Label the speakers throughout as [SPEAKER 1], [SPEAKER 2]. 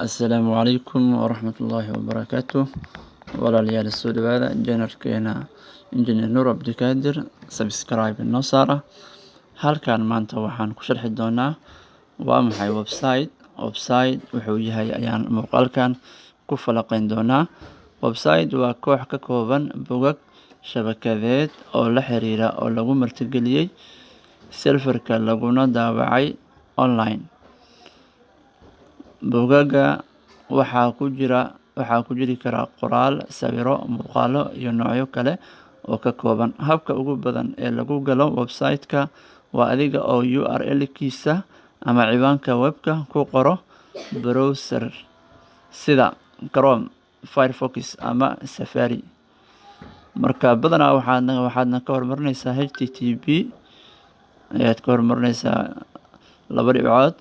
[SPEAKER 1] السلام عليكم ورحمة الله وبركاته. walaalyaal soo dhawaada janarkeena Engineer Nur Abdikaadir. Subscribe inoo saara. Halkan maanta waxaan ku sharxi doonaa waa maxay website wuxuu yahay ayaan muuqaalkan ku falaqayn doonaa. Website waa koox ka kooban bogag shabakadeed oo la xiriira oo lagu martigeliyay serverka laguna daabacay online. Bogaga waxaa ku jiri kara qoraal, sawiro, muuqaalo iyo noocyo kale oo ka kooban. Habka ugu badan ee lagu galo website-ka waa adiga oo URL-kiisa ama ciwaanka webka ku qoro browser sida Chrome, Firefox ama Safari. Marka badanaa waxaadna ka hormarinaysaa HTTP ayaad ka hormarinaysaa 2.2/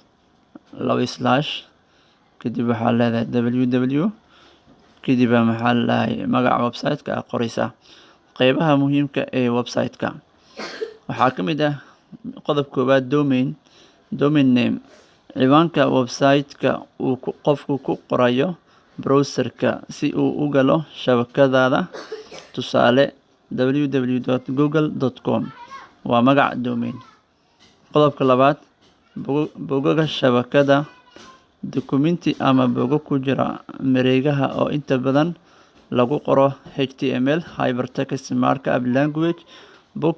[SPEAKER 1] kadib waxaa leedahay www kadib maxaa leedahay magaca website-ka aad qoraysaa. Qaybaha muhiimka ee website-ka waxaa ka mid ah qodob koowaad domain name, ciwaanka website-ka uu qofku ku qorayo browser-ka si uu u galo shabakadaada. Tusaale www.google.com waa magaca domain. Qodobka labaad bogaga shabakada dukumeenti ama bogo ku jira mareegaha oo inta badan lagu qoro HTML Hypertext Markup Language. bog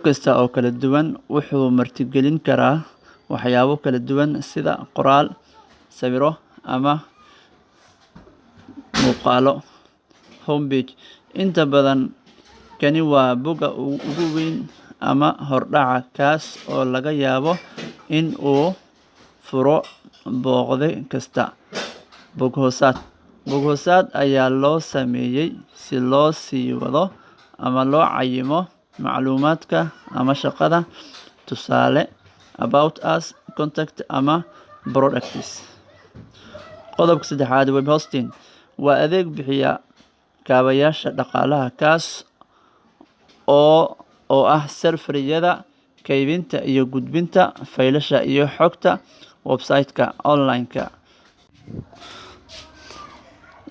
[SPEAKER 1] kasta oo kala duwan wuxuu martigelin karaa waxyaabo kala duwan sida qoraal, sawiro ama muuqaalo. Homepage inta badan kani waa boga ugu weyn ama hordhaca kaas oo laga yaabo in uu furo booqde kasta. Bog hoosaad ayaa loo sameeyay si loo sii wado ama loo cayimo macluumaadka ama shaqada. Tusaale about us, contact ama products. Qodobka saddexaad web hosting waa adeeg bixiya kaabayaasha dhaqaalaha kaas oo ah server-yada kaydinta iyo gudbinta faylasha iyo xogta website-ka online-ka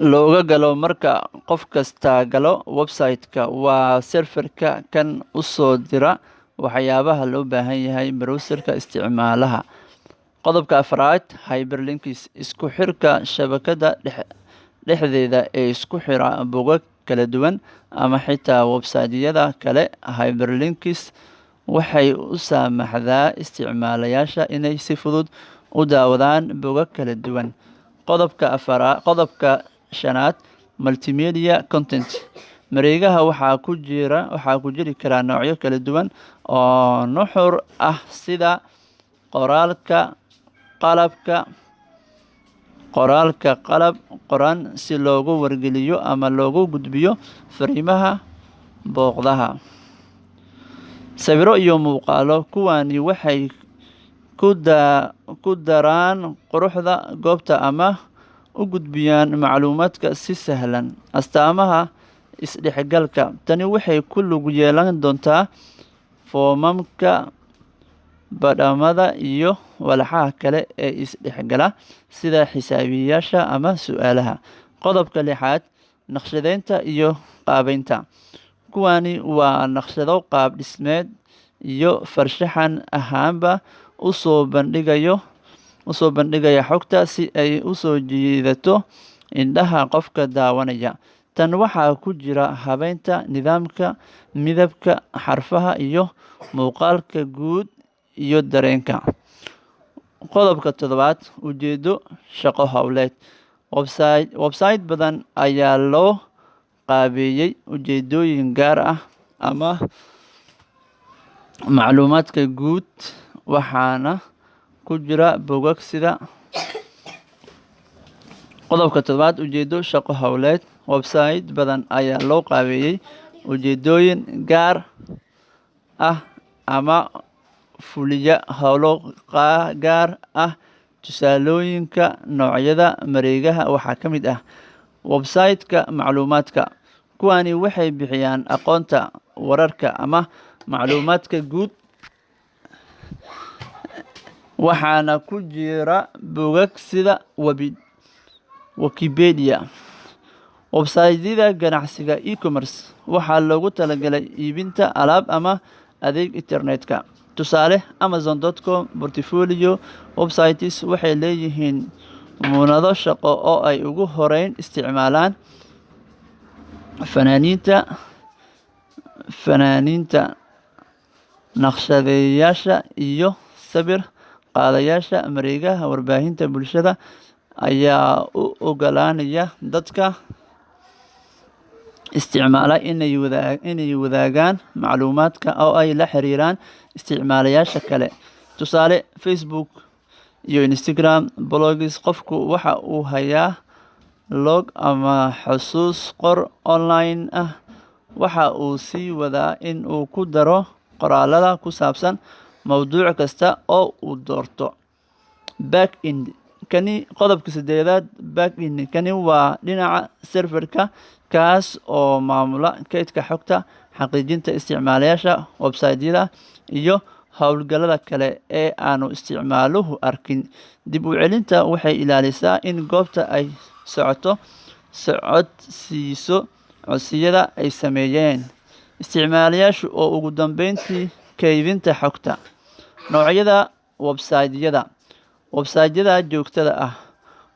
[SPEAKER 1] looga galo. Marka qof kasta galo website-ka waa server-ka kan u soo dira waxyaabaha loo baahan yahay browser-ka isticmaalaha. Qodobka afraad hyperlinks, isku xirka shabakada dhexdeeda ee isku xira bogag kala duwan ama xitaa website-yada kale. Hyperlinks waxay u saamaxdaa isticmaalayaasha inay si fudud u daawadaan bogag kala duwan. Qodobka shanaad multimedia content, mareegaha waxaa ku jiri kara noocyo kala duwan oo nuxur ah sida qoraalka qalab qoran si loogu wargeliyo ama loogu gudbiyo fariimaha booqdaha. Sawiro iyo muuqaalo kuwani waxay ku daraan quruxda goobta ama u gudbiyaan macluumaadka si sahlan. Astaamaha isdhexgalka tani waxay ku lug yeelan doontaa foomamka, badhamada iyo walxaha kale ee isdhexgala sida xisaabiyeyaasha ama su'aalaha. Qodobka lixaad naqshadeynta iyo qaabaynta, kuwani waa naqshado qaab dhismeed iyo farshaxan ahaanba u soo bandhigaya xogta si ay u soo jiidato indhaha qofka daawanaya. Tan waxaa ku jira habeynta nidaamka midabka, xarfaha iyo muuqaalka guud iyo dareenka. Qodobka toddobaad ujeedo shaqo hawleed, website badan ayaa loo qaabeeyay ujeedooyin gaar ah ama macluumaadka guud waxaana ku jira bogag sida. Qodobka toddobaad ujeedo shaqo hawleed, website badan ayaa loo qaabeeyay ujeedooyin gaar ah ama fuliya hawlo gaar ah. Tusaalooyinka noocyada mareegaha waxaa ka mid ah website-ka macluumaadka, kuwani waxay bixiyaan aqoonta, wararka ama macluumaadka guud waxaana ku jira buugag sida Wikipedia. Website-yada ganacsiga e-commerce waxaa loogu talagalay iibinta alaab ama adeeg internetka. Tusaale, Amazon.com portfolio websites waxay leeyihiin muunado shaqo oo ay ugu horeyn isticmaalaan fanaaniinta, naqshadeeyaasha iyo sawir qaadayaasha. Mareegaha warbaahinta bulshada ayaa u oggolaanaya dadka isticmaala inay wadaagaan macluumaadka oo ay la xiriiraan isticmaalayaasha kale. Tusaale, Facebook iyo Instagram blogs. Qofku waxa uu hayaa log ama xusuus qor online ah, waxa uu sii wadaa in uu ku daro qoraallada ku saabsan mawduuc kasta oo uu doorto. Back-end qodobka 8 back-end kani waa dhinaca serverka, kaas oo maamula kaydka xogta, xaqiijinta isticmaalayaasha website-yada iyo hawlgallada kale ee aanu isticmaaluhu arkin. Dib u celinta waxay ilaalisaa in goobta ay socodsiiso codsiyada ay sameeyeen isticmaalayaashu. oo ugu dambeyntii, kaydinta xogta. Noocyada website-yada joogtada ah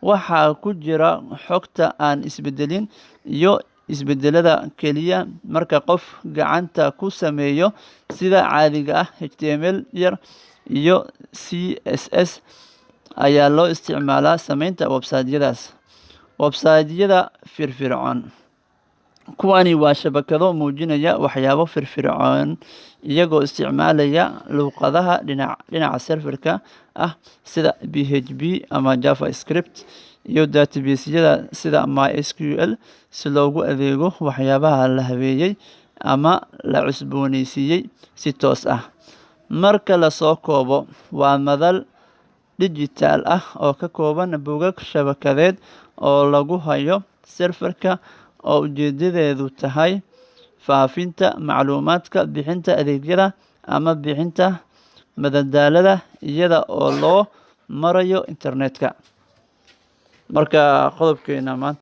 [SPEAKER 1] waxaa ku jira xogta aan isbedelin iyo isbedelada keliya marka qof gacanta ku sameeyo. Sida caadiga ah, HTML yar iyo CSS ayaa loo isticmaalaa samaynta website-yadaas. Website-yada firfircoon. Kuwani waa shabakado muujinaya waxyaabo firfircoon iyagoo isticmaalaya luqadaha dhinaca serverka ah sida PHP ama JavaScript iyo database-yada sida MySQL si loogu adeego waxyaabaha la habeeyey ama la cusboonaysiiyey si toos ah. Marka la soo koobo, waa madal digital ah oo ka kooban buugag shabakadeed oo lagu hayo serverka oo ujeedadeedu tahay faafinta macluumaadka, bixinta adeegyada, ama bixinta madadaalada iyada oo loo marayo internetka. Marka qodobkeena maanta